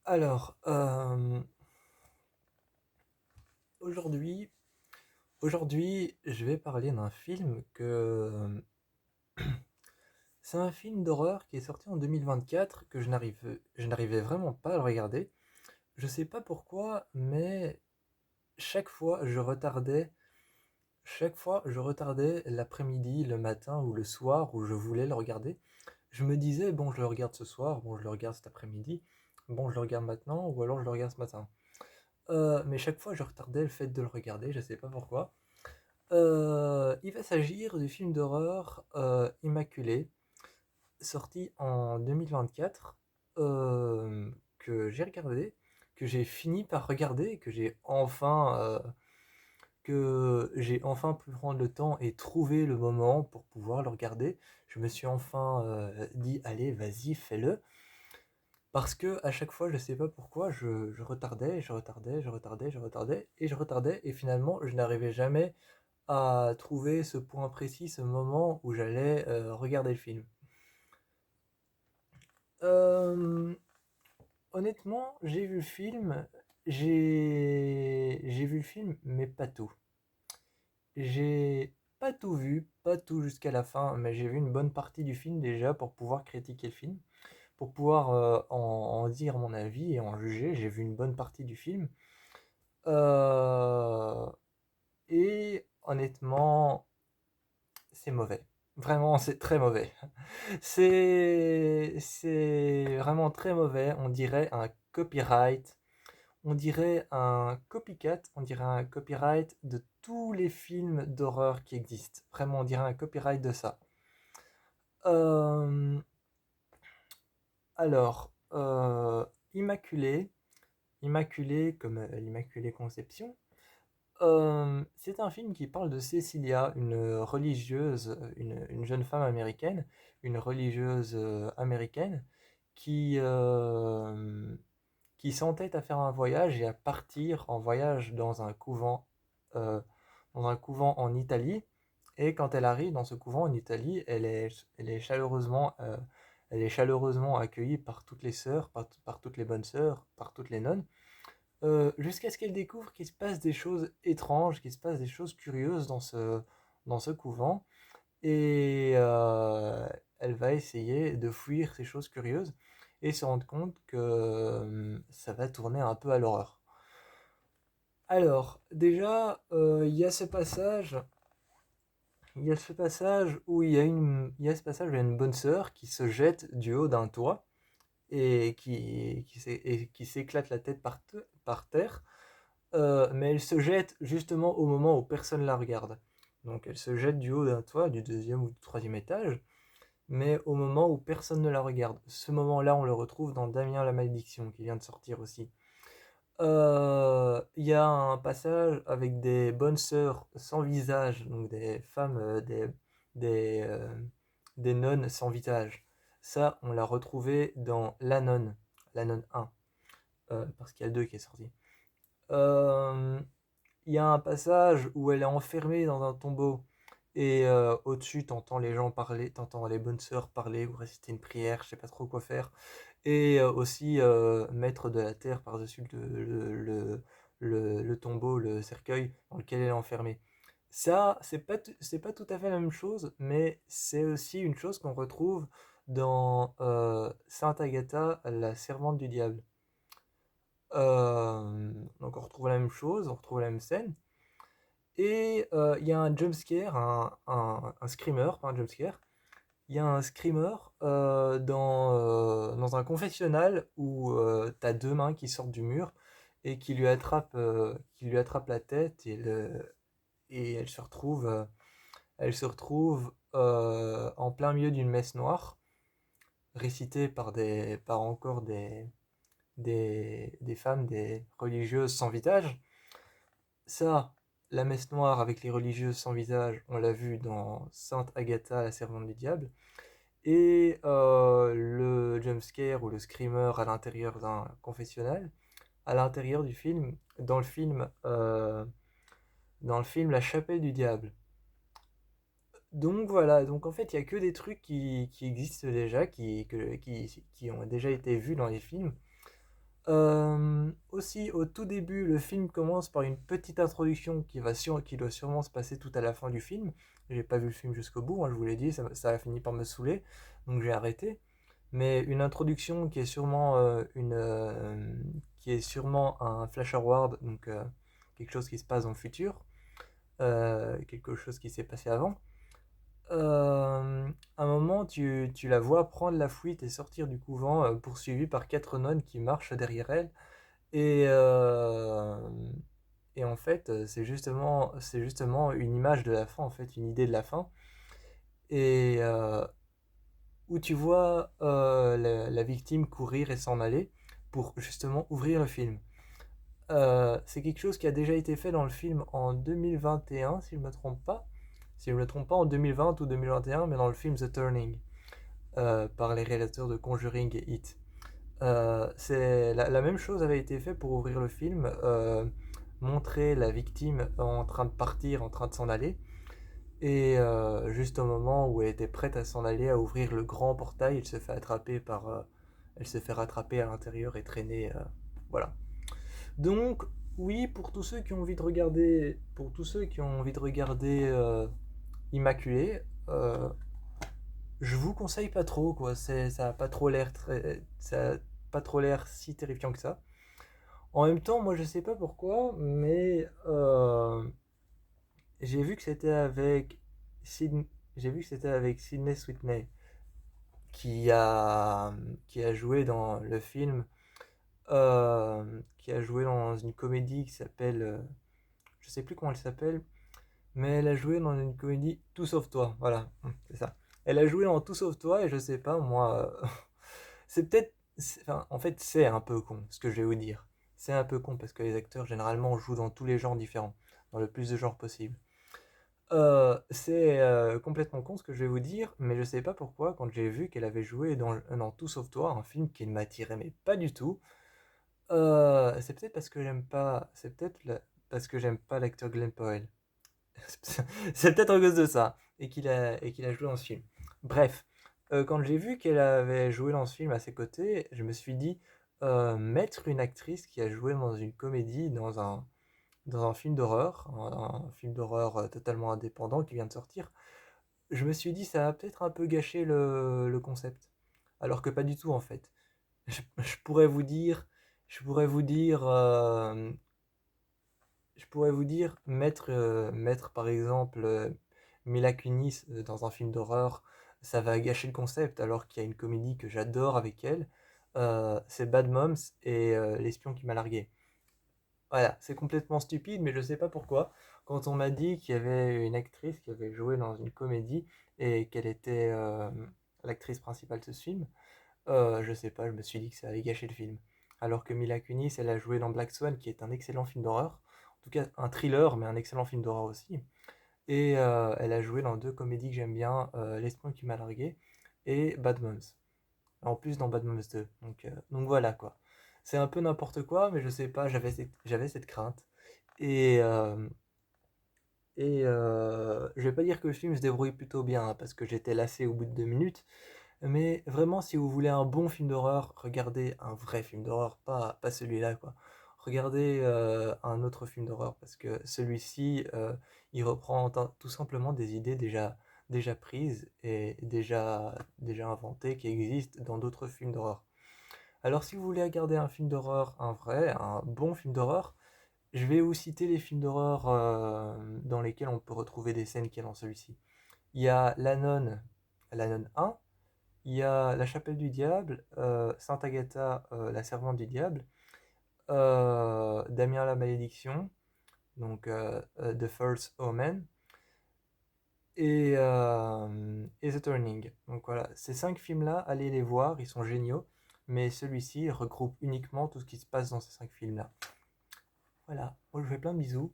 Alors, aujourd'hui, je vais parler d'un film c'est un film d'horreur qui est sorti en 2024 que je n'arrivais vraiment pas à le regarder. Je sais pas pourquoi, mais chaque fois, je retardais, chaque fois, je retardais l'après-midi, le matin ou le soir où je voulais le regarder. Je me disais, bon, je le regarde ce soir, bon, je le regarde cet après-midi, bon, je le regarde maintenant, ou alors je le regarde ce matin. Mais chaque fois, je retardais le fait de le regarder, je sais pas pourquoi. Il va s'agir du film d'horreur Immaculé, sorti en 2024, que j'ai regardé, que j'ai fini par regarder, que j'ai enfin pu prendre le temps et trouver le moment pour pouvoir le regarder. Je me suis enfin dit, allez, vas-y, fais-le. Parce que à chaque fois, je sais pas pourquoi, je retardais, je retardais, je retardais, je retardais, et je retardais, et finalement, je n'arrivais jamais à trouver ce point précis, ce moment où j'allais regarder le film. Euh, Honnêtement, j'ai vu le film, mais pas tout. J'ai pas tout vu, pas tout jusqu'à la fin, mais j'ai vu une bonne partie du film déjà pour pouvoir critiquer le film, pour pouvoir en dire mon avis et en juger. J'ai vu une bonne partie du film. Euh, et honnêtement, c'est mauvais. Vraiment, c'est très mauvais. C'est vraiment très mauvais. On dirait un copyright. On dirait un copycat. On dirait un copyright de tous les films d'horreur qui existent. Vraiment, on dirait un copyright de ça. Euh, alors, Immaculée. Immaculée comme l'Immaculée Conception. C'est un film qui parle de Cecilia, une religieuse, une jeune femme américaine, une religieuse américaine qui, euh, qui s'entête à faire un voyage et à partir en voyage euh, dans un couvent en Italie. Et quand elle arrive dans ce couvent en Italie, elle est chaleureusement accueillie par toutes les sœurs, par toutes les bonnes sœurs, par toutes les nonnes. Jusqu'à ce qu'elle découvre qu'il se passe des choses étranges, qu'il se passe des choses curieuses dans ce couvent. Et elle va essayer de fuir ces choses curieuses et se rendre compte que ça va tourner un peu à l'horreur. Alors, déjà, il y a ce passage où il y a ce passage où il y a une bonne sœur qui se jette du haut d'un toit et qui s'éclate la tête par terre. Mais elle se jette justement au moment où personne la regarde. Donc elle se jette du haut d'un toit, du deuxième ou du troisième étage, mais au moment où personne ne la regarde. Ce moment-là, on le retrouve dans Damien la Malédiction, qui vient de sortir aussi. Il y a un passage avec des bonnes sœurs sans visage, donc des femmes, des, euh, des nonnes sans visage. Ça, on l'a retrouvé dans La Nonne 1, parce qu'il y a le 2 qui est sorti. Euh, Il y a un passage où elle est enfermée dans un tombeau et au-dessus, t'entends les gens parler, t'entends les bonnes sœurs parler ou réciter une prière, je sais pas trop quoi faire. Et aussi mettre de la terre par-dessus le tombeau, le cercueil dans lequel elle est enfermée. Ça, c'est pas tout à fait la même chose, mais c'est aussi une chose qu'on retrouve dans Sainte Agatha, la servante du diable. Donc on retrouve la même chose, on retrouve la même scène. Et il y a un jumpscare, un screamer, pas un jumpscare. Il y a un screamer dans un confessionnal où t'as deux mains qui sortent du mur et qui lui attrapent la tête et elle se retrouve en plein milieu d'une messe noire, récitée par encore des femmes, des religieuses sans visage. Ça, la messe noire avec les religieuses sans visage, on l'a vu dans Sainte Agatha, la servante du diable. Et le jumpscare ou le screamer à l'intérieur d'un confessionnal, à l'intérieur du film, dans le film La Chapelle du Diable. Donc voilà, donc en fait il y a que des trucs qui existent déjà, qui ont déjà été vus dans les films. Aussi, au tout début, le film commence par une petite introduction qui doit sûrement se passer tout à la fin du film. J'ai pas vu le film jusqu'au bout, hein, je vous l'ai dit, ça a fini par me saouler, donc j'ai arrêté. Mais une introduction qui est sûrement qui est sûrement un flash forward, donc quelque chose qui se passe dans le futur, quelque chose qui s'est passé avant. À un moment, tu la vois prendre la fuite et sortir du couvent, poursuivie par quatre nonnes qui marchent derrière elle. Et, euh, et en fait, c'est justement une image de la fin, en fait, une idée de la fin. Et où tu vois la victime courir et s'en aller pour justement ouvrir le film. C'est quelque chose qui a déjà été fait dans le film en 2021, si je ne me trompe pas. Si je ne me trompe pas, en 2020 ou 2021, mais dans le film The Turning, par les réalisateurs de Conjuring et It. La même chose avait été fait pour ouvrir le film, montrer la victime en train de partir, en train de s'en aller, et juste au moment où elle était prête à s'en aller, à ouvrir le grand portail, elle se fait rattraper à l'intérieur et traîner, voilà. Donc oui, pour tous ceux qui ont envie de regarder, pour tous ceux qui ont envie de regarder Immaculée, je vous conseille pas trop quoi. Ça a pas trop l'air ça a pas trop l'air si terrifiant que ça. En même temps, moi je sais pas pourquoi, mais j'ai vu que c'était avec Sid- j'ai vu que c'était avec Sydney Sweeney qui a qui a joué dans le film, qui a joué dans une comédie qui s'appelle, je sais plus comment elle s'appelle, mais elle a joué dans une comédie Tout sauf toi. Voilà, c'est ça. Elle a joué dans Tout sauf toi et je sais pas moi. C'est peut-être. Enfin, en fait, c'est un peu con ce que je vais vous dire. C'est un peu con parce que les acteurs généralement jouent dans tous les genres différents, dans le plus de genres possible. C'est complètement con ce que je vais vous dire, mais je sais pas pourquoi, quand j'ai vu qu'elle avait joué dans Tout sauf toi, un film qui ne m'attirait mais pas du tout, c'est peut-être parce que j'aime pas. Parce que j'aime pas l'acteur Glenn Powell. C'est peut-être à cause de ça, et qu'il a joué dans ce film. Bref, quand j'ai vu qu'elle avait joué dans ce film à ses côtés, je me suis dit, mettre une actrice qui a joué dans une comédie, dans un film d'horreur, un film d'horreur totalement indépendant qui vient de sortir, je me suis dit, ça va peut-être un peu gâcher le concept. Alors que pas du tout en fait. Je pourrais vous dire, je pourrais vous dire, je pourrais vous dire, mettre par exemple Mila Kunis dans un film d'horreur, ça va gâcher le concept, alors qu'il y a une comédie que j'adore avec elle, c'est Bad Moms et L'espion qui m'a largué. Voilà, c'est complètement stupide, mais je sais pas pourquoi. Quand on m'a dit qu'il y avait une actrice qui avait joué dans une comédie et qu'elle était l'actrice principale de ce film, je sais pas, je me suis dit que ça allait gâcher le film. Alors que Mila Kunis, elle a joué dans Black Swan, qui est un excellent film d'horreur. En tout cas, un thriller, mais un excellent film d'horreur aussi. Et elle a joué dans deux comédies que j'aime bien, L'espion qui m'a largué et Bad Moms. En plus dans Bad Moms 2. Donc voilà quoi. C'est un peu n'importe quoi, mais je sais pas, j'avais cette crainte. Et, euh, je vais pas dire que le film se débrouille plutôt bien, hein, parce que j'étais lassé au bout de 2 minutes. Mais vraiment, si vous voulez un bon film d'horreur, regardez un vrai film d'horreur, pas celui-là, quoi. Regardez un autre film d'horreur, parce que celui-ci, il reprend tout simplement des idées déjà prises et déjà inventées qui existent dans d'autres films d'horreur. Alors, si vous voulez regarder un film d'horreur, un bon film d'horreur, je vais vous citer les films d'horreur dans lesquels on peut retrouver des scènes qu'il y a dans celui-ci. Il y a La Nonne 1, il y a La Chapelle du Diable, Sainte Agatha, la servante du diable, Damien la malédiction, donc The First Omen, et The Turning. Donc voilà, ces 5 films-là, allez les voir, ils sont géniaux, mais celui-ci regroupe uniquement tout ce qui se passe dans ces 5 films-là. Voilà, moi je vous fais plein de bisous,